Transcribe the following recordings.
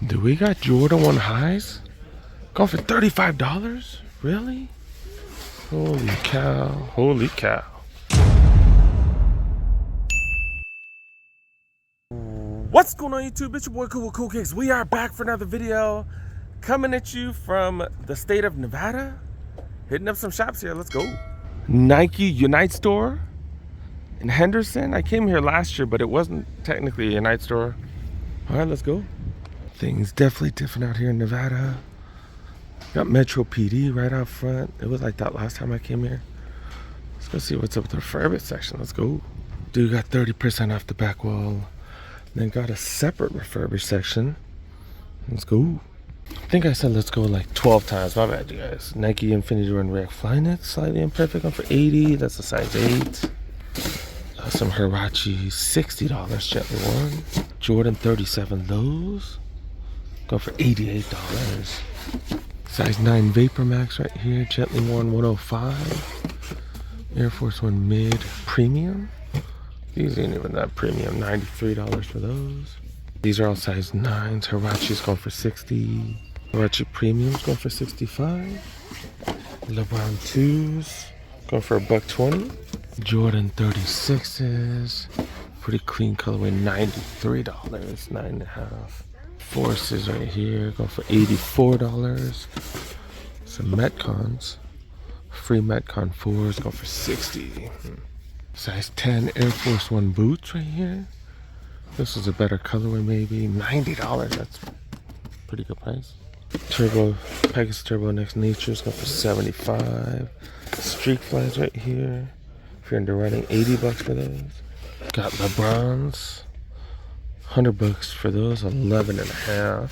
Do we got Jordan 1 highs? Going for $35? Really? Holy cow. Holy cow. What's going on YouTube? It's your boy Cool with Cool Kicks. We are back for another video. Coming at you from the state of Nevada. Hitting up some shops here. Let's go. Nike Unite store in Henderson. I came here last year, but it wasn't technically a Unite store. All right, let's go. Things definitely different out here in Nevada. Got Metro PD right out front. It was like that last time I came here. Let's go see what's up with the refurbished section. Let's go. Dude got 30% off the back wall. Then got a separate refurbished section. Let's go. I think I said let's go like 12 times. My bad, you guys. Nike Infinity Run React Flyknit. Slightly imperfect. Going for 80. That's a size 8. Some Huarache. $60 gently worn. Jordan 37 lows. Going for $88. Size 9 Vapor Max right here. Gently worn 105. Air Force One mid premium. These ain't even that premium. $93 for those. These are all size 9s. Huarache's going for 60. Huarache premium's going for 65. LeBron 2s going for $120. Jordan 36s. Pretty clean colorway. $93. 9.5. Forces right here going for $84. Some Metcons. Free Metcon 4s going for 60. Size 10 Air Force One boots right here. This is a better colorway maybe. $90. That's pretty good price. Turbo, Pegasus Turbo Next Nature's going for 75. Streak Flies right here. If you're into running, $80 for those. Got LeBrons. $100 for those. 11.5.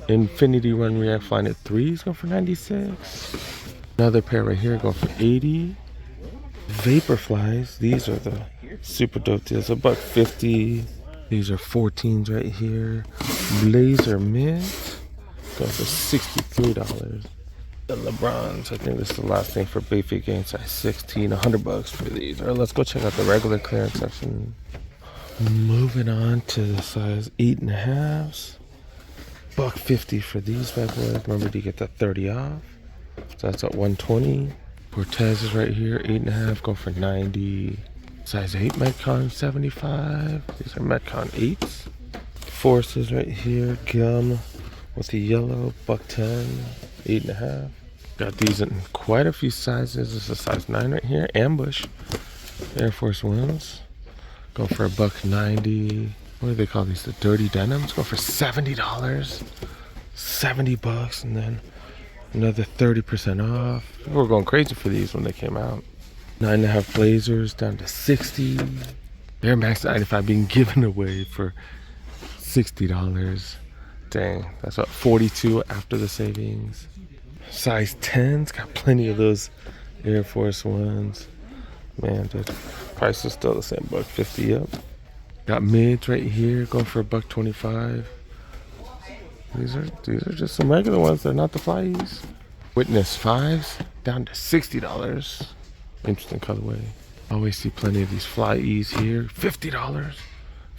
Infinity Run React Flyknit 3s going for 96. Another pair right here going for 80. Vaporflies, these are the super dope deals. $150. These are 14s right here. Blazer Mint going for $63. The LeBrons, I think this is the last thing for Bayfit Gang, size 16. $100 for these. All right, let's go check out the regular clearance section. Moving on to the size 8.5s. $150 for these bad boys. Remember to get that 30 off. So that's at $120. Cortez is right here, 8.5, going for 90. Size 8 Metcon 75. These are Metcon 8s. Forces right here, gum with the yellow, $110, 8.5. Got these in quite a few sizes. This is a size 9 right here. Ambush Air Force Ones, going for $190. What do they call these? The dirty denims, going for $70. $70, and then another 30% off. People were going crazy for these when they came out. 9.5 Blazers down to 60. Air Max 95 being given away for $60. Dang, that's what, 42 after the savings. Size 10s, got plenty of those Air Force Ones. Man, the price is still the same, $150 up. Got mids right here, going for $125. These are just some regular ones. They're not the flyies. Witness 5s down to $60. Interesting colorway. Always see plenty of these flyies here. $50.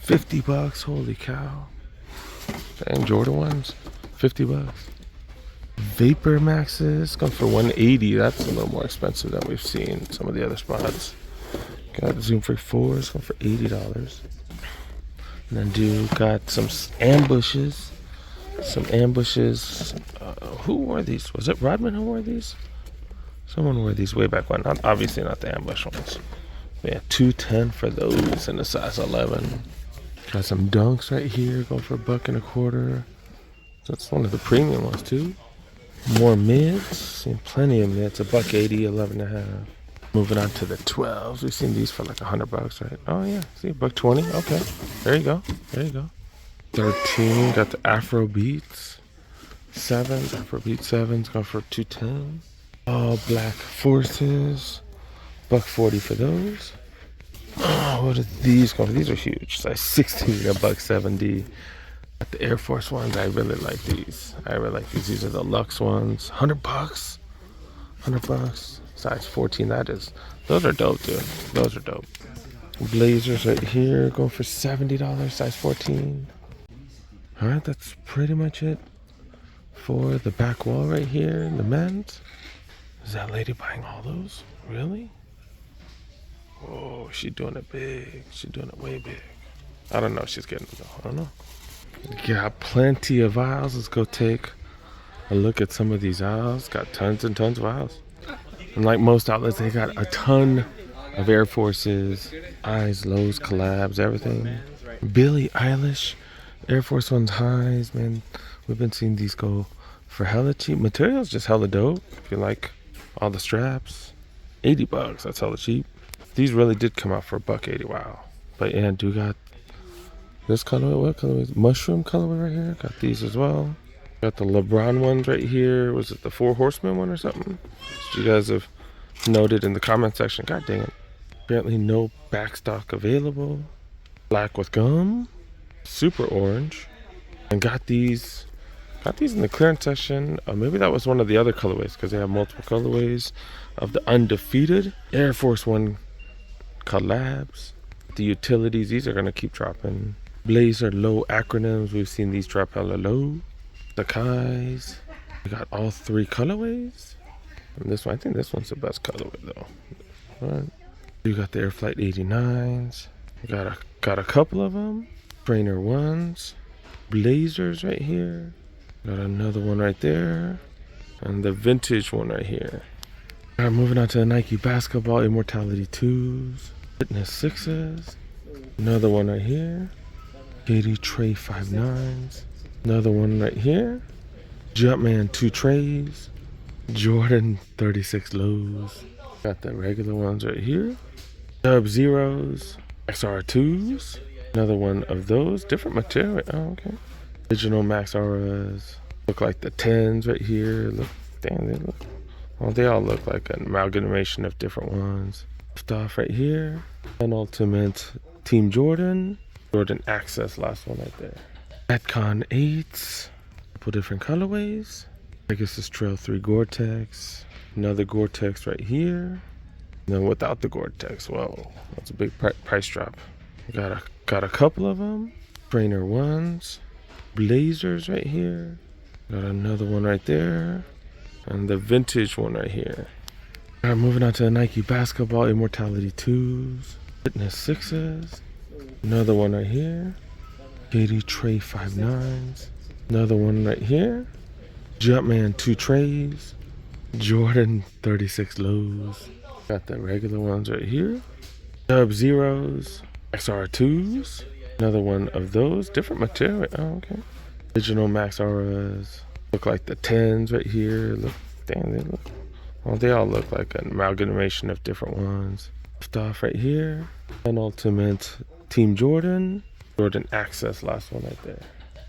$50. Holy cow. Dang, Jordan ones. $50. Vapor Maxes going for $180. That's a little more expensive than we've seen some of the other spots. Got Zoom Freak 4s going for $80. And then got some ambushes. Who wore these? Was it Rodman who wore these? Someone wore these way back when. Obviously not the ambush ones. But yeah, $210 for those in a size 11. Got some dunks right here, going for $1.25. That's one of the premium ones too. More mids, seen plenty of mids. $180, 11.5. Moving on to the 12s. We've seen these for like $100, right? Oh yeah, see, $120. Okay, there you go. 13, got the Afro Beats 7s, Afrobeat 7s, going for $210. All black Forces, $140 for those. Oh, what are these going for? These are huge. Size 16, $170. Got the Air Force Ones. I really like these. These are the Luxe ones. $100. Size 14. Those are dope, dude. Those are dope. Blazers right here, going for $70. Size 14. All right, that's pretty much it for the back wall right here in the men's. Is that lady buying all those? Really? Whoa, she's doing it big. She's doing it way big. I don't know if she's getting it though. I don't know. Got plenty of aisles. Let's go take a look at some of these aisles. Got tons and tons of aisles. And like most outlets, they got a ton of Air Forces, Highs, Lows, collabs, everything. Billie Eilish, Air Force One's highs, man. We've been seeing these go for hella cheap. Material's just hella dope. If you like all the straps, $80. That's hella cheap. These really did come out for $1.80. Wow. But yeah, do got this colorway. What colorway? Mushroom colorway right here. Got these as well. Got the LeBron ones right here. Was it the Four Horsemen one or something? You guys have noted in the comment section. God dang it. Apparently no backstock available. Black with gum. Super orange. And got these in the clearance section. Maybe that was one of the other colorways because they have multiple colorways of the Undefeated Air Force One collabs. The utilities, these are going to keep dropping. Blazer low acronyms. We've seen these drop hella low. The Kais. We got all three colorways. And this one, I think this one's the best colorway though. All right. You got the Air Flight 89s. We got a couple of them. Trainer ones. Blazers right here. Got another one right there. And the vintage one right here. All right, moving on to the Nike Basketball Immortality 2s. Fitness 6s. Another one right here. Katie Trey 59s. Another one right here. Jumpman 2 trays. Jordan 36 lows. Got the regular ones right here. Dub Zeros. XR2s. Another one of those. Different material. Oh, okay. Original Max Auras. Look like the 10s right here. Look, damn, they look. Well, they all look like an amalgamation of different ones. Stuff right here. And Ultimate Team Jordan. Jordan Access, last one right there. Metcon 8s. Couple different colorways. Pegasus Trail 3 Gore-Tex. Another Gore-Tex right here. And then without the Gore-Tex, whoa, that's a big price drop. Got a couple of them. Trainer ones. Blazers right here. Got another one right there. And the vintage one right here. All right, moving on to the Nike Basketball Immortality 2s. Fitness 6s. Another one right here. Katie Trey 59s. Another one right here. Jumpman 2 trays. Jordan 36 lows. Got the regular ones right here. Dub Zeros. XR2s. Another one of those. Different material. Oh, okay. Original Max Auras. Look like the 10s right here. Look, damn, they look. Well, they all look like an amalgamation of different ones. Stuff right here. And Ultimate Team Jordan. Jordan Access, last one right there.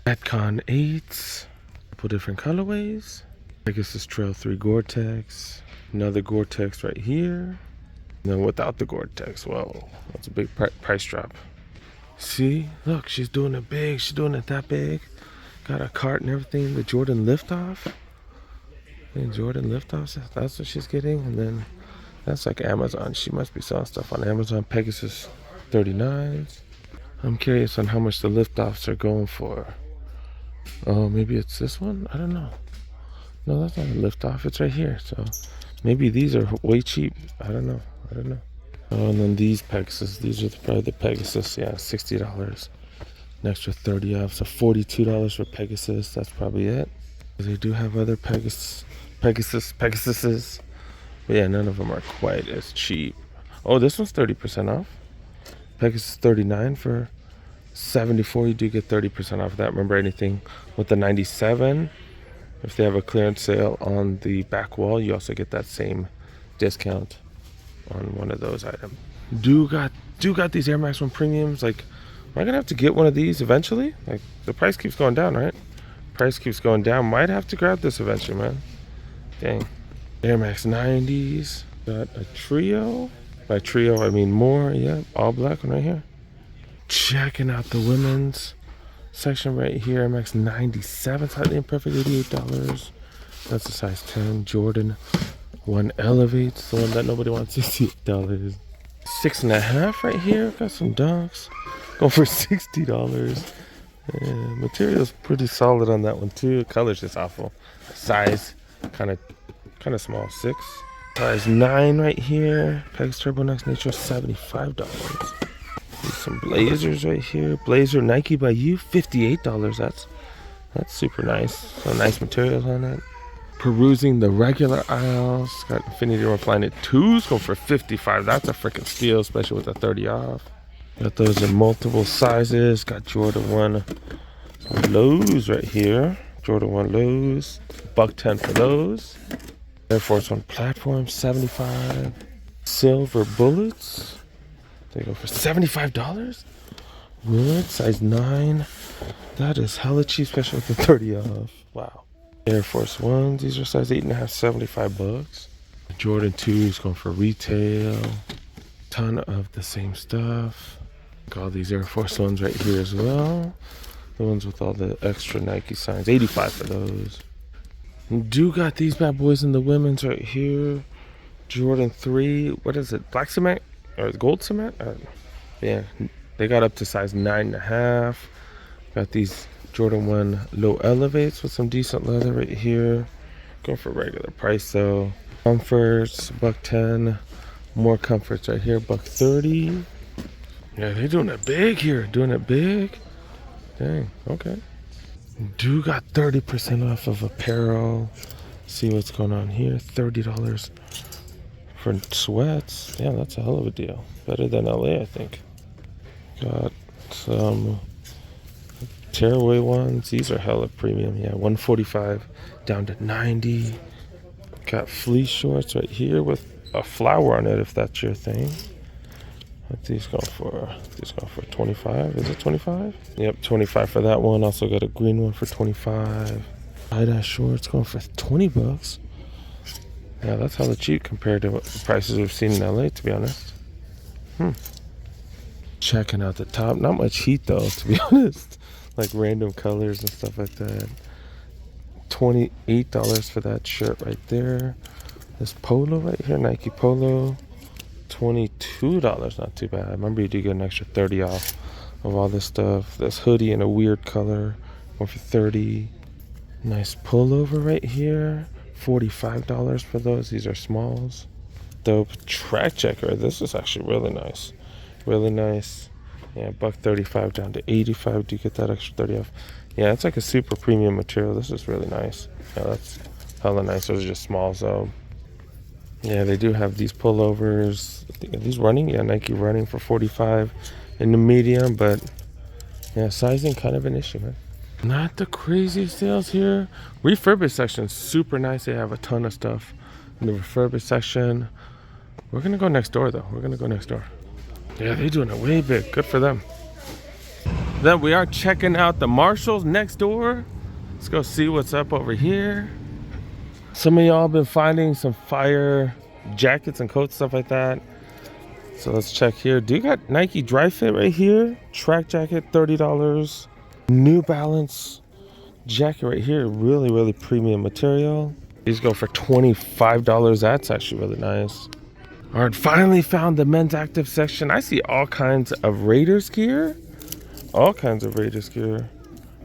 Metcon 8s. Couple different colorways. Pegasus Trail 3 Gore-Tex. Another Gore-Tex right here. And then without the Gore-Tex, whoa, that's a big price drop. See, look, she's doing it big. She's doing it that big. Got a cart and everything. The Jordan Liftoff. And Jordan Liftoffs, that's what she's getting. And then that's like Amazon. She must be selling stuff on Amazon. Pegasus 39s. I'm curious on how much the Liftoffs are going for. Oh, maybe it's this one? I don't know. No, that's not a Liftoff. It's right here. So maybe these are way cheap. I don't know. Oh, and then these Pegasus. These are probably the Pegasus. Yeah, $60. An extra 30 off. So $42 for Pegasus. That's probably it. They do have other Pegasuses. But yeah, none of them are quite as cheap. Oh, this one's 30% off. Pegasus 39 for $74. You do get 30% off of that. Remember, anything with the 97, if they have a clearance sale on the back wall, you also get that same discount on one of those items. Do got these Air Max 1 premiums. Like, am I gonna have to get one of these eventually? Like, the price keeps going down, right? Price keeps going down. Might have to grab this eventually, man. Dang. Air Max 90s. Got a trio. By trio, I mean more. Yeah, all black one right here. Checking out the women's section right here. Air Max 97, slightly imperfect, $88. That's a size 10. Jordan 1 Elevates, the one that nobody wants, $68. 6.5 right here. Got some dunks. Going for $60. And material's pretty solid on that one too. Color's just awful. Size, kind of small. 6. Size 9 right here. Pegs Turbo Next Nature, $75. Some blazers right here. Blazer Nike by You, $58. That's super nice. So nice materials on it. Perusing the regular aisles. Got Infinity Road Flyknit 2s going for $55. That's a freaking steal, especially with the 30 off. Got those in multiple sizes. Got Jordan 1 lows right here. Jordan 1 lows. $110 for those. Air Force 1 platform, $75. Silver bullets. They go for $75. Wood, size 9. That is hella cheap, especially with the 30 off. Wow. Air Force 1s. These are size 8.5, $75. Jordan 2s going for retail. Ton of the same stuff. Got all these Air Force 1s right here as well. The ones with all the extra Nike signs. $85 for those. Do got these bad boys in the women's right here. Jordan 3. What is it? Black cement? Or gold cement? Yeah. They got up to size 9.5. Got these Jordan 1 low elevates with some decent leather right here. Going for regular price though. Comforts, $110. More comforts right here, $130. Yeah, they're doing it big here. Doing it big. Dang, okay. Do got 30% off of apparel. See what's going on here. $30 for sweats. Yeah, that's a hell of a deal. Better than LA, I think. Got some tearaway ones. These are hella premium. Yeah, $145 down to $90. Got fleece shorts right here with a flower on it, if that's your thing. What these go for? These go for $25. Is it $25? Yep, $25 for that one. Also got a green one for $25. Tie-dye shorts going for $20. Yeah, that's hella cheap compared to what the prices we've seen in LA, to be honest. Checking out the top. Not much heat though, to be honest. Like random colors and stuff like that. $28 for that shirt right there. This polo right here, Nike polo. $22, not too bad. I remember you do get an extra 30 off of all this stuff. This hoodie in a weird color, going for $30. Nice pullover right here, $45 for those. These are smalls. Dope track checker. This is actually really nice. Really nice. Yeah, $135 down to $85. Do you get that extra 30 off? Yeah, it's like a super premium material. This is really nice. Yeah, that's hella nice. Those are just smalls though. Yeah, they do have these pullovers. Are these running? Yeah, Nike running for $45 in the medium, but yeah, sizing kind of an issue, man. Not the craziest sales here. Refurbished section, super nice. They have a ton of stuff in the refurbished section. We're gonna go next door though. We're gonna go next door. Yeah, they're doing it way big. Good for them. Then we are checking out the Marshalls next door. Let's go see what's up over here. Some of y'all been finding some fire jackets and coats, stuff like that. So let's check here. Do you got Nike Dry Fit right here? Track jacket, $30. New Balance jacket right here. Really, really premium material. These go for $25. That's actually really nice. All right, finally found the men's active section. I see all kinds of Raiders gear. All kinds of Raiders gear.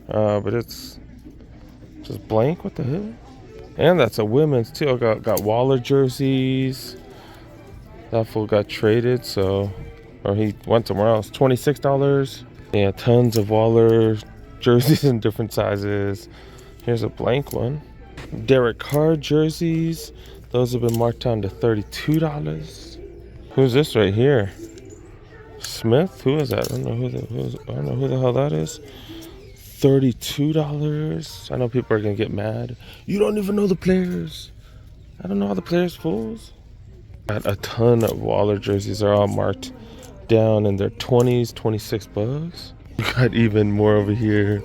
But it's just blank. What the hell? And that's a women's too. I got Waller jerseys. That fool got traded, so, or he went somewhere else. $26. Yeah, tons of Waller jerseys in different sizes. Here's a blank one. Derek Carr jerseys. Those have been marked down to $32. Who's this right here? Smith? Who is that? I don't know who the hell that is. $32. I know people are gonna get mad. You don't even know the players. I don't know all the players, fools. Got a ton of Waller jerseys. They're all marked down in their 20s, $26. You got even more over here.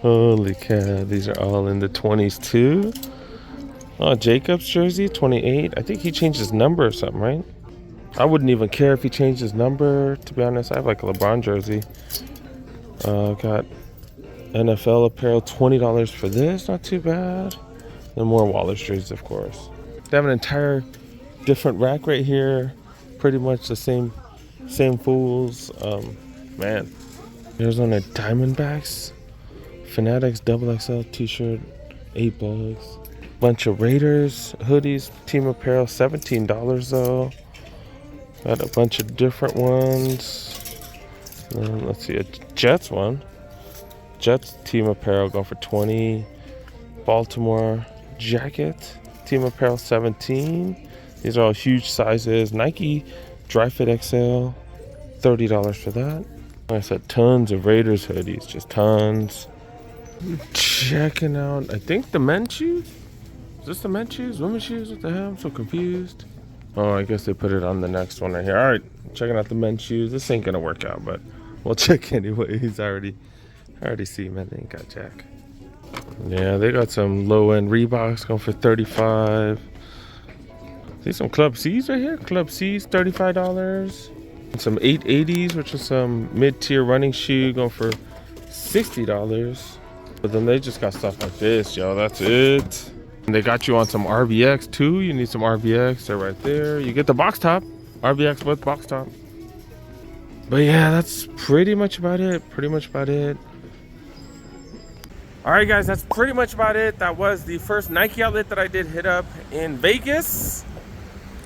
Holy cow, these are all in the 20s too. Oh, Jacobs jersey, 28. I think he changed his number or something, right? I wouldn't even care if he changed his number, to be honest. I have like a LeBron jersey. Got NFL apparel, $20 for this, not too bad. And more Waller jerseys, of course. They have an entire different rack right here. Pretty much the same fools. Man, Arizona Diamondbacks. Fanatics double XL t-shirt, $8. Bunch of Raiders hoodies, team apparel, $17 though. Got a bunch of different ones. Let's see, a Jets one. Jets team apparel going for $20. Baltimore jacket, team apparel, $17. These are all huge sizes. Nike Dry Fit XL, $30 for that. Like I said, tons of Raiders hoodies, just tons. Checking out, I think the men's shoes. Is this the men's shoes? Women's shoes? What the hell? I'm so confused. Oh, I guess they put it on the next one right here. All right, checking out the men's shoes. This ain't gonna work out, but we'll check anyways. I already see, man, they ain't got jack. Yeah, they got some low-end Reeboks going for $35. See some Club C's right here. Club C's, $35. And some 880s, which is some mid-tier running shoe, going for $60. But then they just got stuff like this, yo. That's it. And they got you on some RBX too. You need some RBX. They're right there. You get the box top. RBX with box top. But yeah, that's pretty much about it. All right, guys, that's pretty much about it. That was the first Nike outlet that I did hit up in Vegas.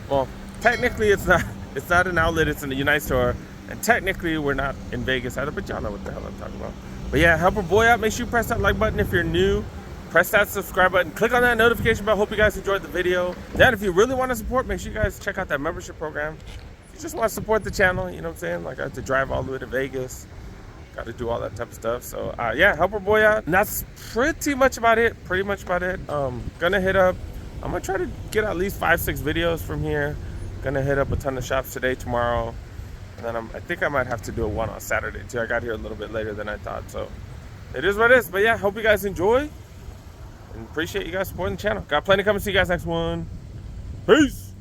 Well, technically it's not an outlet, it's in the Unite store. And technically we're not in Vegas either, but y'all know what the hell I'm talking about. But yeah, help a boy out. Make sure you press that like button if you're new. Press that subscribe button. Click on that notification bell. Hope you guys enjoyed the video. Then if you really want to support, make sure you guys check out that membership program. If you just want to support the channel, you know what I'm saying? Like I have to drive all the way to Vegas. Got to do all that type of stuff. So yeah, help our boy out. And that's pretty much about it. Gonna hit up. I'm gonna try to get at least 5-6 videos from here. Gonna hit up a ton of shops today, tomorrow. And then I think I might have to do one on Saturday too. I got here a little bit later than I thought. So it is what it is. But yeah, hope you guys enjoy. And appreciate you guys supporting the channel. Got plenty coming. See you guys next one. Peace.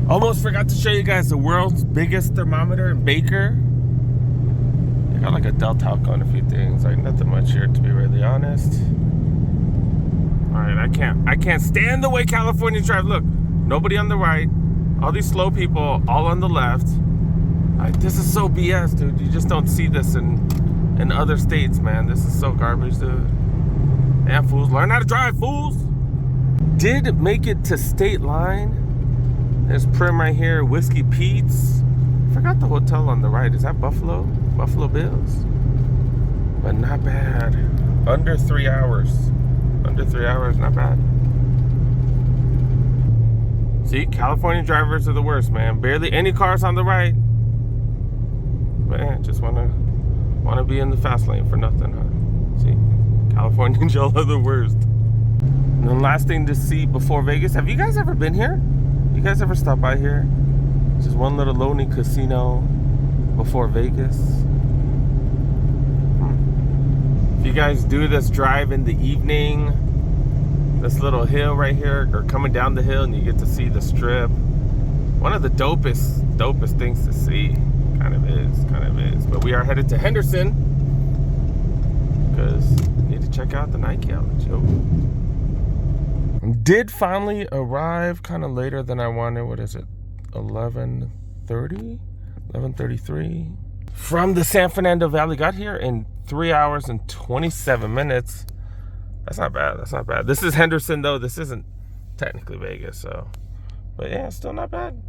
Almost forgot to show you guys the world's biggest thermometer in Baker. They got like a Deltalk on a few things. Like nothing much here, to be really honest. All right, I can't stand the way Californians drive. Look, nobody on the right. All these slow people all on the left. Like, this is so BS, dude. You just don't see this in other states, man. This is so garbage, dude. Damn, fools. Learn how to drive, fools. Did make it to State Line. There's Prim right here. Whiskey Pete's. Forgot the hotel on the right. Is that Buffalo? Buffalo Bills? But not bad. Under 3 hours. Under 3 hours, not bad. See, California drivers are the worst, man. Barely any cars on the right. But yeah, just wanna be in the fast lane for nothing, huh? See? Californians, y'all are the worst. And then last thing to see before Vegas. Have you guys ever been here? You guys ever stopped by here? Just one little lonely casino before Vegas. If you guys do this drive in the evening, this little hill right here, or coming down the hill and you get to see the strip. One of the dopest things to see. Kind of is. But we are headed to Henderson because we need to check out the Nike outlet, yo. Did finally arrive kind of later than I wanted. What is it? 11:30? 11:33? From the San Fernando Valley. Got here in 3 hours and 27 minutes. That's not bad. This is Henderson though. This isn't technically Vegas, so. But yeah, still not bad.